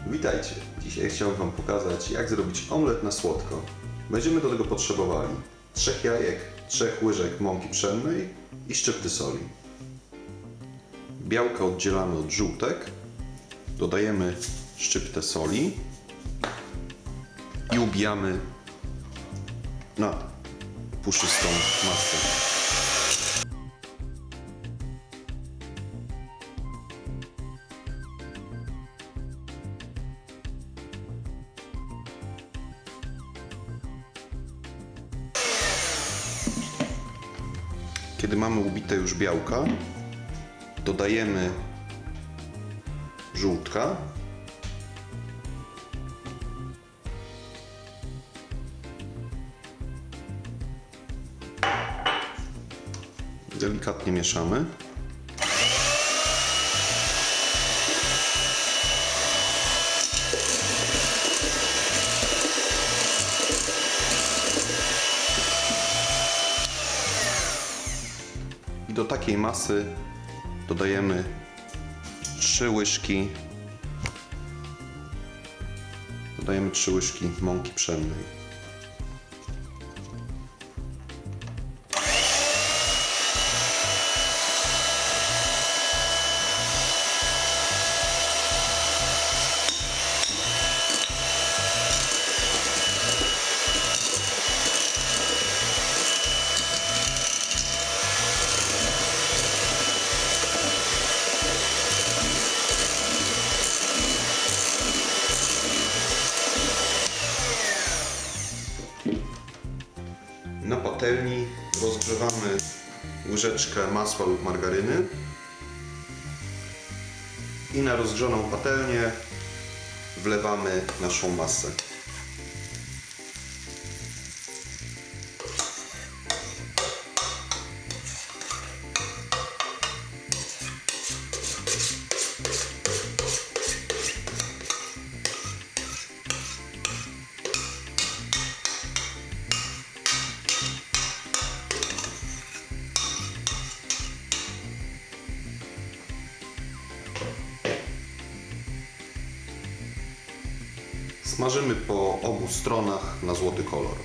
Witajcie! Dzisiaj chciałbym Wam pokazać, jak zrobić omlet na słodko. Będziemy do tego potrzebowali 3 jajek, 3 łyżek mąki pszennej i szczypty soli. Białka oddzielamy od żółtek, dodajemy szczyptę soli i ubijamy na puszystą masę. Kiedy mamy ubite już białka, dodajemy żółtka, delikatnie mieszamy. I do takiej masy dodajemy 3 łyżki mąki pszennej. Na patelni rozgrzewamy łyżeczkę masła lub margaryny i na rozgrzaną patelnię wlewamy naszą masę. Smażymy po obu stronach na złoty kolor.